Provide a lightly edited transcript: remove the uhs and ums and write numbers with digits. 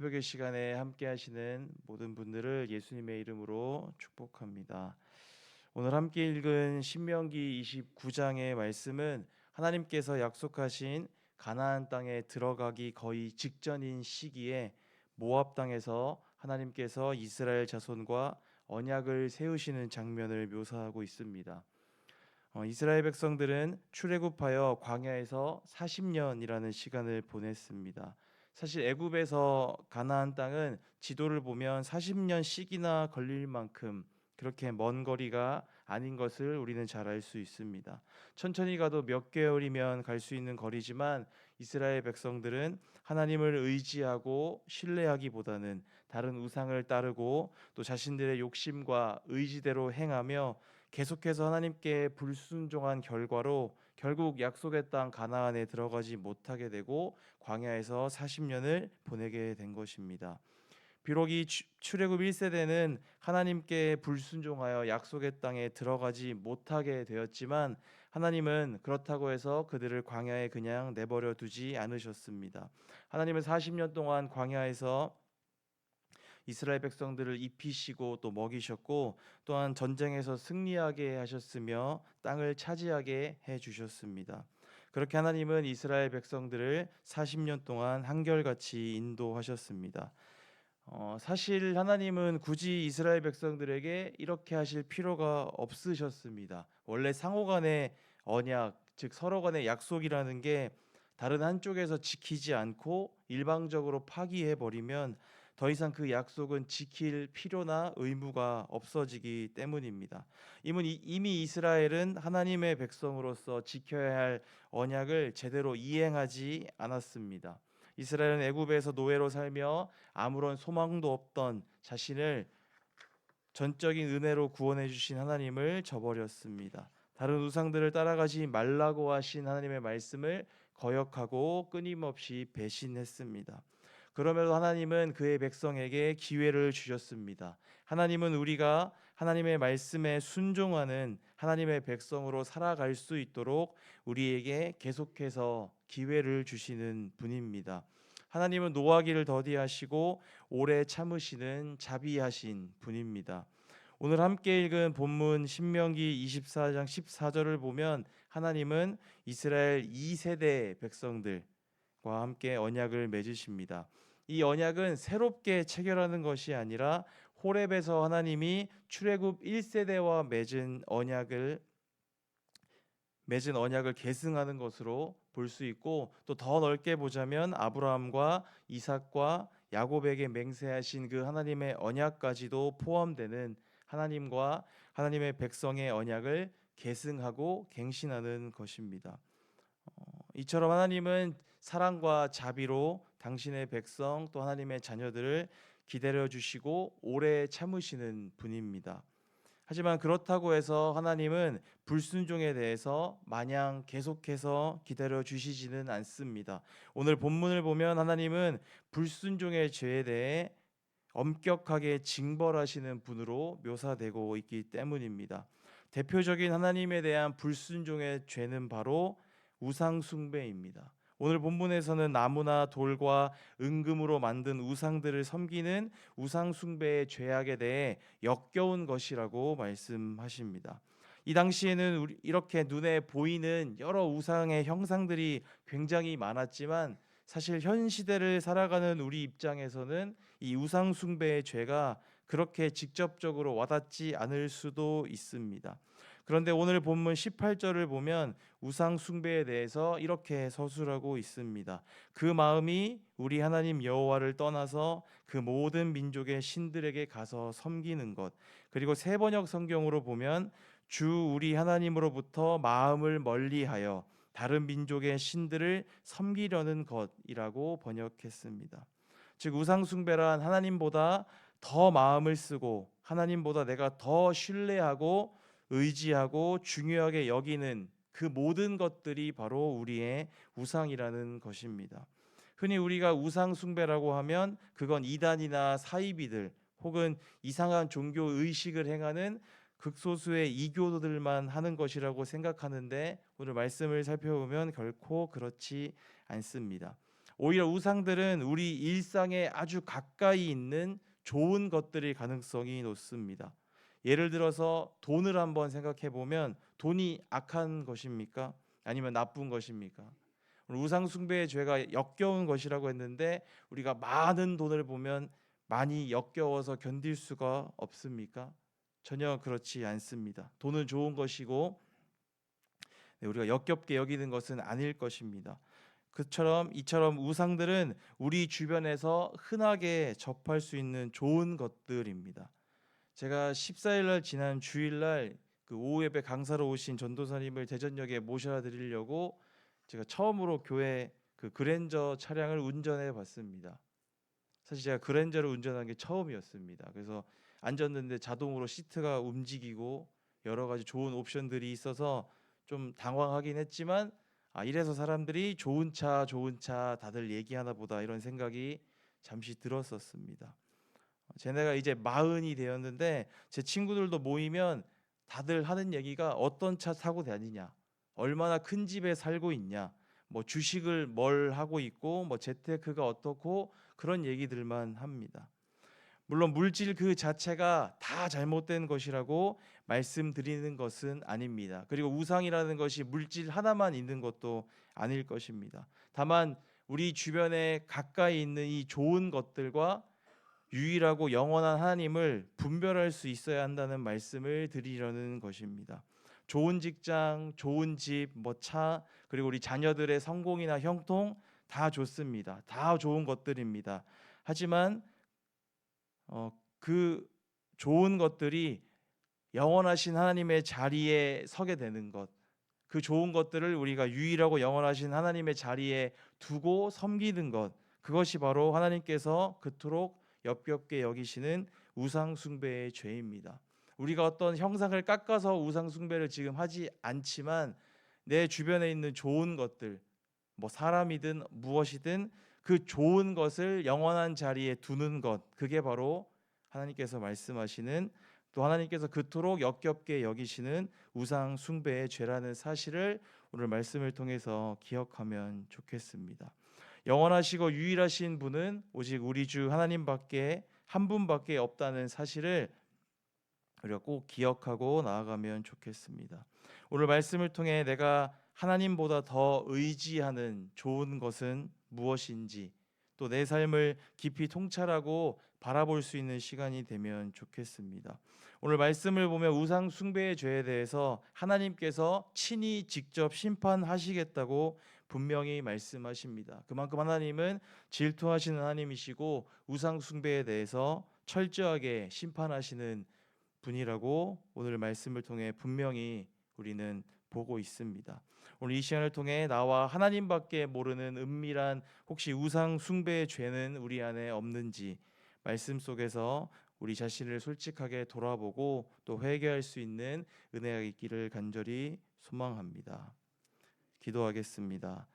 새벽의 시간에 함께 하시는 모든 분들을 예수님의 이름으로 축복합니다. 오늘 함께 읽은 신명기 29장의 말씀은 하나님께서 약속하신 가나안 땅에 들어가기 거의 직전인 시기에 모압 땅에서 하나님께서 이스라엘 자손과 언약을 세우시는 장면을 묘사하고 있습니다. 이스라엘 백성들은 출애굽하여 광야에서 40년이라는 시간을 보냈습니다. 사실 애굽에서 가나안 땅은 지도를 보면 40년씩이나 걸릴 만큼 그렇게 먼 거리가 아닌 것을 우리는 잘 알 수 있습니다. 천천히 가도 몇 개월이면 갈 수 있는 거리지만 이스라엘 백성들은 하나님을 의지하고 신뢰하기보다는 다른 우상을 따르고 또 자신들의 욕심과 의지대로 행하며 계속해서 하나님께 불순종한 결과로 결국 약속의 땅 가나안에 들어가지 못하게 되고 광야에서 40년을 보내게 된 것입니다. 비록 이 출애굽 1세대는 하나님께 불순종하여 약속의 땅에 들어가지 못하게 되었지만 하나님은 그렇다고 해서 그들을 광야에 그냥 내버려 두지 않으셨습니다. 하나님은 40년 동안 광야에서 이스라엘 백성들을 입히시고 또 먹이셨고 또한 전쟁에서 승리하게 하셨으며 땅을 차지하게 해 주셨습니다. 그렇게 하나님은 이스라엘 백성들을 40년 동안 한결같이 인도하셨습니다. 사실 하나님은 굳이 이스라엘 백성들에게 이렇게 하실 필요가 없으셨습니다. 원래 상호 간의 언약, 즉 서로 간의 약속이라는 게 다른 한쪽에서 지키지 않고 일방적으로 파기해 버리면 더 이상 그 약속은 지킬 필요나 의무가 없어지기 때문입니다. 이미 이스라엘은 하나님의 백성으로서 지켜야 할 언약을 제대로 이행하지 않았습니다. 이스라엘은 애굽에서 노예로 살며 아무런 소망도 없던 자신을 전적인 은혜로 구원해 주신 하나님을 저버렸습니다. 다른 우상들을 따라가지 말라고 하신 하나님의 말씀을 거역하고 끊임없이 배신했습니다. 그럼에도 하나님은 그의 백성에게 기회를 주셨습니다. 하나님은 우리가 하나님의 말씀에 순종하는 하나님의 백성으로 살아갈 수 있도록 우리에게 계속해서 기회를 주시는 분입니다. 하나님은 노하기를 더디하시고 오래 참으시는 자비하신 분입니다. 오늘 함께 읽은 본문 신명기 24장 14절을 보면 하나님은 이스라엘 2세대 백성들과 함께 언약을 맺으십니다. 이 언약은 새롭게 체결하는 것이 아니라 호렙에서 하나님이 출애굽 1세대와 맺은 언약을 계승하는 것으로 볼 수 있고 또 더 넓게 보자면 아브라함과 이삭과 야곱에게 맹세하신 그 하나님의 언약까지도 포함되는 하나님과 하나님의 백성의 언약을 계승하고 갱신하는 것입니다. 이처럼 하나님은 사랑과 자비로 당신의 백성 또 하나님의 자녀들을 기다려 주시고 오래 참으시는 분입니다. 하지만 그렇다고 해서 하나님은 불순종에 대해서 마냥 계속해서 기다려 주시지는 않습니다. 오늘 본문을 보면 하나님은 불순종의 죄에 대해 엄격하게 징벌하시는 분으로 묘사되고 있기 때문입니다. 대표적인 하나님에 대한 불순종의 죄는 바로 우상 숭배입니다. 오늘 본문에서는 나무나 돌과 은금으로 만든 우상들을 섬기는 우상 숭배의 죄악에 대해 역겨운 것이라고 말씀하십니다. 이 당시에는 이렇게 눈에 보이는 여러 우상의 형상들이 굉장히 많았지만 사실 현 시대를 살아가는 우리 입장에서는 이 우상 숭배의 죄가 그렇게 직접적으로 와닿지 않을 수도 있습니다. 그런데 오늘 본문 18절을 보면 우상 숭배에 대해서 이렇게 서술하고 있습니다. 그 마음이 우리 하나님 여호와를 떠나서 그 모든 민족의 신들에게 가서 섬기는 것. 그리고 세번역 성경으로 보면 주 우리 하나님으로부터 마음을 멀리하여 다른 민족의 신들을 섬기려는 것이라고 번역했습니다. 즉 우상 숭배란 하나님보다 더 마음을 쓰고 하나님보다 내가 더 신뢰하고 의지하고 중요하게 여기는 그 모든 것들이 바로 우리의 우상이라는 것입니다. 흔히 우리가 우상 숭배라고 하면 그건 이단이나 사이비들 혹은 이상한 종교 의식을 행하는 극소수의 이교도들만 하는 것이라고 생각하는데 오늘 말씀을 살펴보면 결코 그렇지 않습니다. 오히려 우상들은 우리 일상에 아주 가까이 있는 좋은 것들일 가능성이 높습니다. 예를 들어서 돈을 한번 생각해 보면 돈이 악한 것입니까? 아니면 나쁜 것입니까? 오늘 우상 숭배의 죄가 역겨운 것이라고 했는데 우리가 많은 돈을 보면 많이 역겨워서 견딜 수가 없습니까? 전혀 그렇지 않습니다. 돈은 좋은 것이고 우리가 역겹게 여기는 것은 아닐 것입니다. 이처럼 우상들은 우리 주변에서 흔하게 접할 수 있는 좋은 것들입니다. 제가 14일 날 지난 주일 날 그 오후 예배 강사로 오신 전도사님을 대전역에 모셔 드리려고 제가 처음으로 교회 그 그랜저 차량을 운전해 봤습니다. 사실 제가 그랜저를 운전한 게 처음이었습니다. 그래서 앉았는데 자동으로 시트가 움직이고 여러 가지 좋은 옵션들이 있어서 좀 당황하긴 했지만 이래서 사람들이 좋은 차 다들 얘기하나 보다 이런 생각이 잠시 들었었습니다. 제 나이가 이제 40이 되었는데 제 친구들도 모이면 다들 하는 얘기가 어떤 차 타고 다니냐, 얼마나 큰 집에 살고 있냐, 뭐 주식을 뭘 하고 있고 뭐 재테크가 어떻고 그런 얘기들만 합니다. 물론 물질 그 자체가 다 잘못된 것이라고 말씀드리는 것은 아닙니다. 그리고 우상이라는 것이 물질 하나만 있는 것도 아닐 것입니다. 다만 우리 주변에 가까이 있는 이 좋은 것들과 유일하고 영원한 하나님을 분별할 수 있어야 한다는 말씀을 드리려는 것입니다. 좋은 직장, 좋은 집, 뭐 차, 그리고 우리 자녀들의 성공이나 형통 다 좋습니다. 다 좋은 것들입니다. 하지만 그 좋은 것들이 영원하신 하나님의 자리에 서게 되는 것, 그 좋은 것들을 우리가 유일하고 영원하신 하나님의 자리에 두고 섬기는 것, 그것이 바로 하나님께서 그토록 역겹게 여기시는 우상 숭배의 죄입니다. 우리가 어떤 형상을 깎아서 우상 숭배를 지금 하지 않지만 내 주변에 있는 좋은 것들, 뭐 사람이든 무엇이든 그 좋은 것을 영원한 자리에 두는 것, 그게 바로 하나님께서 말씀하시는, 또 하나님께서 그토록 역겹게 여기시는 우상 숭배의 죄라는 사실을 오늘 말씀을 통해서 기억하면 좋겠습니다. 영원하시고 유일하신 분은 오직 우리 주 하나님밖에 한 분밖에 없다는 사실을 우리가 꼭 기억하고 나아가면 좋겠습니다. 오늘 말씀을 통해 내가 하나님보다 더 의지하는 좋은 것은 무엇인지, 또 내 삶을 깊이 통찰하고 바라볼 수 있는 시간이 되면 좋겠습니다. 오늘 말씀을 보면 우상 숭배의 죄에 대해서 하나님께서 친히 직접 심판하시겠다고 분명히 말씀하십니다. 그만큼 하나님은 질투하시는 하나님이시고 우상 숭배에 대해서 철저하게 심판하시는 분이라고 오늘 말씀을 통해 분명히 우리는 보고 있습니다. 오늘 이 시간을 통해 나와 하나님밖에 모르는 은밀한 혹시 우상 숭배의 죄는 우리 안에 없는지 말씀 속에서 우리 자신을 솔직하게 돌아보고 또 회개할 수 있는 은혜가 있기를 간절히 소망합니다. 기도하겠습니다.